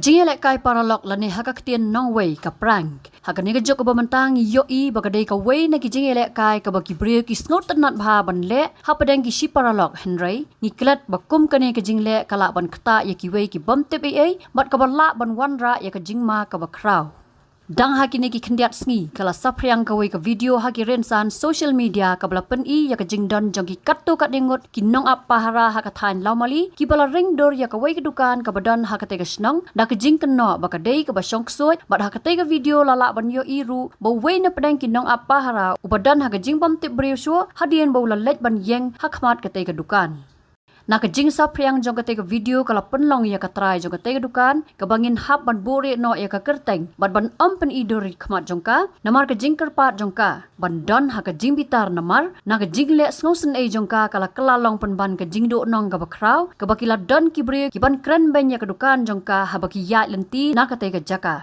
Kajing elek kai paralok lani haka ketien nong wei ka prank. Haka ni kejok ka bamantang yo i bagadai ka wei na kijing elek kai ka baki brio ki sngot tenat bha ban le ha padang ki shi paralok henry ni klat bakum ka ni kajing le kala ban kta ya ki wei ki bam tep ai bat ka bala ban wanra ya kajing ma ka bakrau. Dang haki ni ki kendiat sngi kala sapriang ka wei ka video haki rensan social media ka bala pen i ya kajing don jong ki katto kat dengot ki nong ap pahara haka thain laumali ki bala ring dor ya ka wei ka dukan ka badan haka te ka snong da kajing kenno baka dei ka basong ksoi bat haka te ka video lala ban yo iru bo wei na pedang ki nong ap pahara ubadan haka jing bam tip brio sho hadien bo la lej ban yeng hakmat ka te ka dukan. Nak jing sapriang jong ka te ka video kala penlong ya ka try jong ka te ka dukan ka bangin hap ban bore no ya ka kerteng bat ban ampen idori khmat jong ka namar ka jing kerpat jong ka ban don ha ka jing bitar namar nak jing le sngosen e jong ka kala kelalong pen ban ka jing do nong ka bakrau ka bakila don ki bre ki ban kren ben ya ka dukan jong ka ha baki ya lenti nak ka te ka jaka.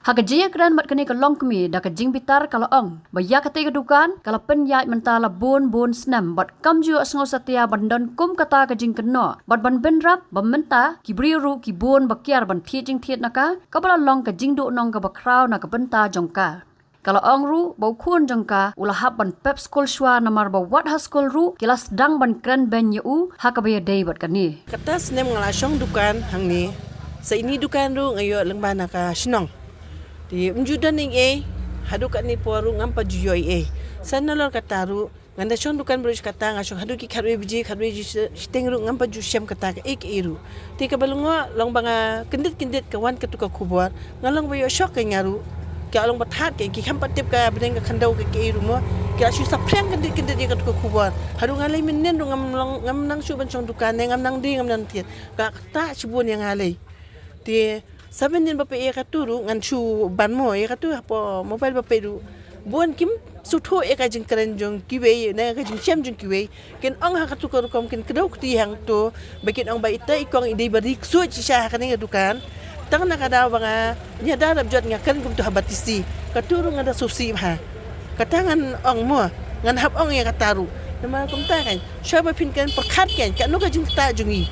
Haka jaya kran mat kani ka long kemi da ka jing bitar kala ong baya ka te ka dukan kala pen ya mentala bon snam bat kam ju asngo satya bandon kum kata ka jing kenno bat ban ben rap bam menta ki briru ki bon bakyar ban thi jing thiet naka ka bala long ka jing do nong ka bakrau na ka benta jongka kala ong ru bau khun jongka ula hap ban pep school shwa namar ba wat ha school ru kilas dang ban kran ben yu haka baya dei bat kani kata snem ngala shong dukan hangni sa ini dukan ru ngayo lengbana ka shnong di umjudan ing hadu kat ni poru ngampa juyoi sana lor kataru nganda shon dukan brush kata ngashong hadu ki kharwe biji steng ru ngampa ju syam kata ka iru ti ka balungo long banga kendit kawan katuka kubor ngalong bayo shok ka ngaru ka long bathat ki khampa tip ka bdeng ka khandau ka iru mo ka shu saprang kendit ya katuka kubor hadu ngalai minen ru ngam nang shu ban shong dukan ngam nang di ngam nang ti ka ta shubun yang ngalai ti saben din bape e katuru ngan chu ban mo e katu po mobile bape ru bon kim sutho e ka jing kren jong kiwe na ka jing chem jong kiwe ken ong ha katu ko kom ken kdo kti hang to bakin ong ba ita ikong ide barik su chi sha ka ni dukan tang na ka daw nga nya da rab jot nga kan kum to habatisi katuru nga da susi ha katangan ong mo ngan hap ong e kataru nama kum ta kan shaba pin kan pakhat kan no ka jing ta jungi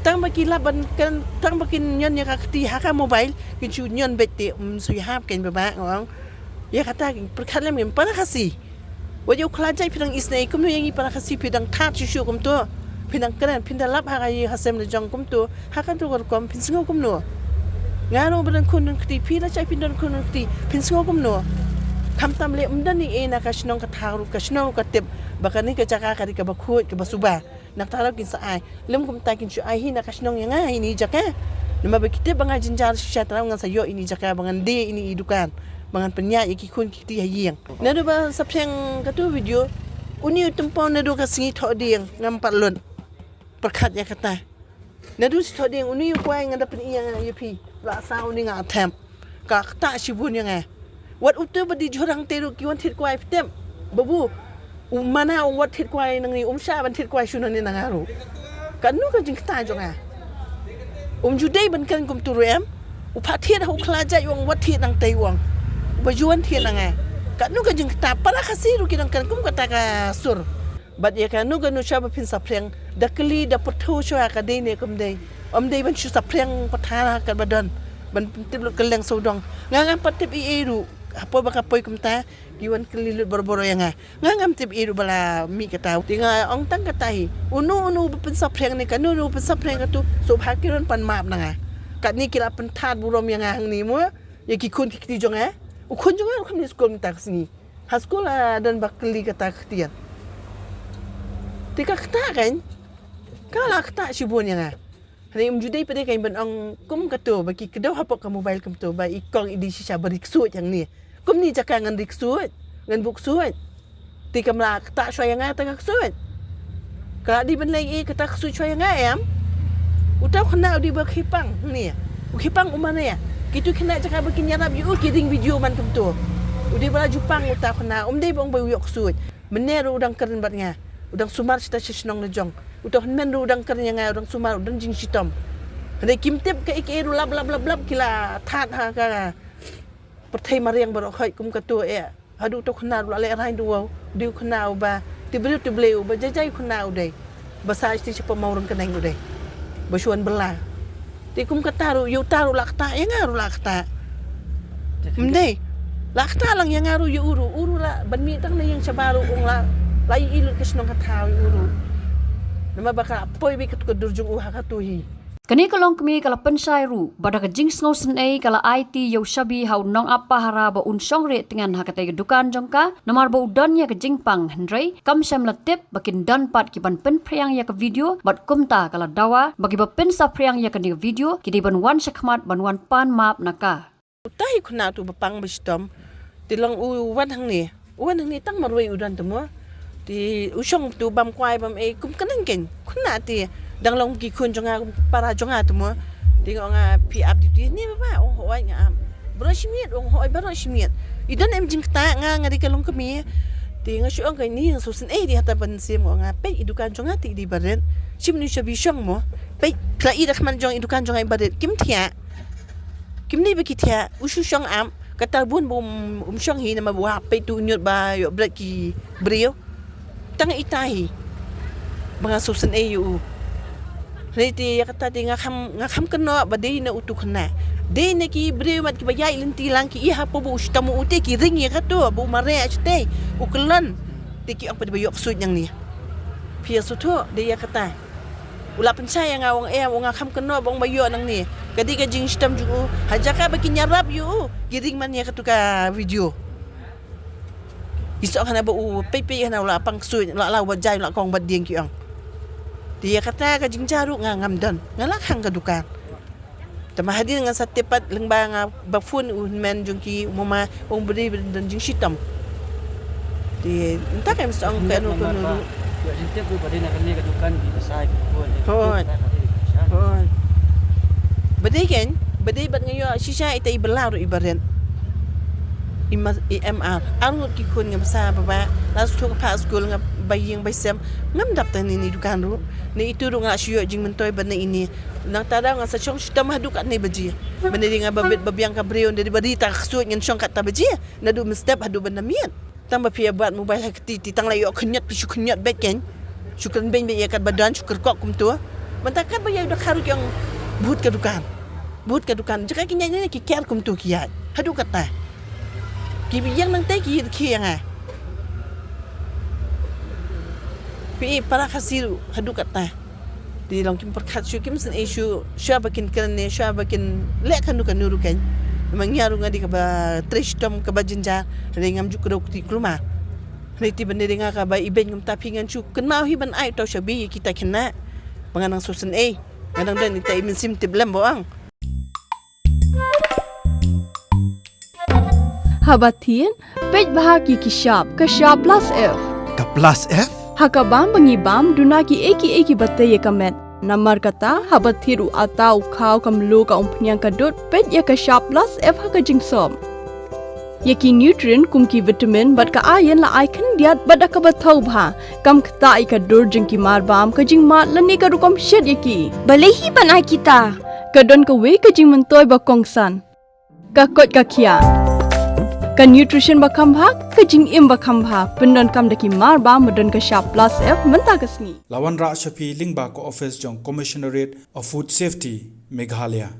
tang baki laban kan tang bakin nyon ya kakti haka mobile kin chu nyon bette sui hap ken baba ngong ya kata kin perkhalam kin para khasi wajo khlajai phidang isnei kum yangi para khasi phidang that chu kum to phidang kran phinda lap ha yi hasem le jong kum to haka to kom phin singo kum no ngaro badan kun kti phila chai phindan kun kti phin singo kum no kam tam le umdan ni na ka shnong ka tharu ka shnong ka tep bakani ka chaka ka ka bakhut ka basuba nak tarap kin sa ai lem kum ta kin chu ai hi na kasnong yang ai ni jaka nama bekite banga jinjar sha tarang ngan sayo ini jaka bangan de ini idukan bangan penya iki kun kiti hayeng na do ba sapreng katu video uni tumpon na do ka singi tho ding ngam patlon perkhat ya kata na do tho ding uni kwai ngada pen yang yupi la sa uni nga them ka ta shibun yang wat utu badi jorang teru kiwan thit kwai tem babu mana wat thit kwai nang ni sha ban thit kwai shunan ni nangaru kan nu ka jing ta jong judai ban kan kum turem upha thit ho khlaja yong wat thit nang tai wang ba juan thit nang kan nu ka jing ta para khasiru ki nang kan kum kata ka sur bat ya kan nu ga nu sha ba phin sapreng dakli da pathu shwa ka dei ne kum dei dei ban shu sapreng pathara ka badan ban tip keleng sodong ngam patip iru apa baka poy kumta giwan kelilut boro-boro yang ngam tip iru bala mi kata tinga ong tang katahi unu pen sapreng ni kanu pen sapreng katu so hakiron pan map nanga kat ni kira pen that burom yang hang ni mo ya ki kun ki jong ukun jong kan ni skol minta sini ha skol dan bakli kata khtian tika kata kan kala kata shibun yang Hari judai pada kain ban ong kum katu bagi kedau hapok ka mobile kum tu ba ikong idi sisa beriksut yang ni kum ni jaka ngan riksut ngan buksut ti kamla kata shwaya nga tang ksut ka di ban lai kata ksut shwaya nga am utau khna di ba khipang ni khipang umana ya kitu khna jaka bakin yarab yu kiring video man kum tu udi bala jupang utau khna dei bong ba yok sut meneru udang keren bat nga udang sumar sita shisnong na jong udah men udang kernya ngai udang sumar udang jing sitom hade kimtep ka ikeru lab kila that ha ka perthai mariang baro khoi kum ka tu hadu to khna lu ale rai du diu khna ba tibleu ba jajai khna udai ba sai sti chepa maurun ka nang udai ba shuan bela Ti kum kataru yu taru lakta yang ngaru lakta. Mende. Lakta lang yang ngaru yu uru la banmi tang na yang sabaru ung la lai ilut kisnong katawi uru. Nama baka poi bi kat durjung uha katuhi. Kani kalong kami kala pensai ru bada ka jing sngosen ai kala IT yo shabi hau nong apa hara ba unsong re tengan hakate dukan jongka namar ba udan ya ka jingpang hendrai kam sam latip bakin dan pat ki ban pen priang ya ka video bat kumta kala dawa bagi ba pen sa priang ya ka ni video ki di ban wan shakmat ban wan pan map naka. Utai kuna tu bapang bistom tilang wan hang ni tang marwai udan temo ti usong tu bam kwai bam e kum kanan ken kuna ti dang long ki kun jonga para jonga temo ti nga pi abdi ti ni ba ong hoi nga broshmiet ong hoi broshmiet idan em jing ta nga di kalong kami ti nga shuang kai ni so sen e di hata ban sim nga pe idukan jonga ti di baren sim ni shabi shong mo pe kla i rakman jong idukan jonga baret kim tia kim ni be ki tia ushu shong am kata bun bom shong hi na mabuha pe tu nyot ba yo bret ki brio tang itahi mga so sen e yu Reti kata ti nga kham kano ba de na utuk na. De na ki bre mat ki bayai linti lang ki iha po bu ustamu ute ki ring ya kato bu mare achte uklan ti ki ang padbayok sud yang ni. Pia soto de ya kata. Ula pensaya nga wong nga kham kano bong bayo nang ni. Kadi ka jing stam ju hajaka ba kinyarap yu giring man ya kato ka video. Iso kana ba u pepe na ula pang sud la wajay la kong bad dieng ki ang. Dia kata ka jing jaru nga ngamdan ngalakhang ka dukan tamahadi nga sa tepat lengba nga bafun men jungki mama ong beri dan jing sitam di entah kan song kanu kanu ya jinte ku pada nak ni ka dukan di pasai ku badai bat ngayo sisa ita ibalaru ibaren IMR anu ki kun nga basa baba las tu ka school nga baying baysem ngam dap tan ni dukan ru ni itu ru nga syo jing mentoy ban ini nang tada nga sa chong stam haduk at ni baji banedi nga babet babyang ka breon dari badita khsu ngen chong kat tabaji na du mestep hadu ban namiet tamba pia buat mobile hakti titang layo khunyat pisu khunyat beken syukran ben be yakat badan syukur kok kum tu mentakat bayai dak haru yang buat ka dukan jaka kinya ni ki ker kum tu kiat hadu kata kibiyang nang tay ki yang pi para khasiru hadu kata di long kim perkhat syu kim sen issue sya bakin kene sya bakin lek kanu kanuru kan mangyaru ngadi ka ba trishtom ka ba jinja ringam juk ro ti kluma reti bende ringa ka ba iben ngum tapingan syu ken mau hi ban ai to shabi kita kena panganang susen ngadang dan ita imin sim tiblam boang Habatin, pej bahagi kishap, kashap plus F. Ka plus F? Hakabam bangibam duna ki eki batte ye kamet. Namar kata habathiru atau khau kamlu ka umpnyang kadut pej ye kashap plus F haka jingsom. Yeki nutrient kum ki vitamin bat ka ayen la icon diat bat ka bathau bha kam khta i ka dur jing ki mar bam ka jing mat lani ka rukom shed yeki. Balehi banai kita. Kadon ka we ka jing mentoy ba kongsan. Ka kot ka kia. Ka nutrition bakam bha ka jing im bakam bha pendon kam daki mar ba modon ka sharp plus F menta kasni Lawan Ra Shafi Lingba ko office jong Commissionerate of Food Safety Meghalaya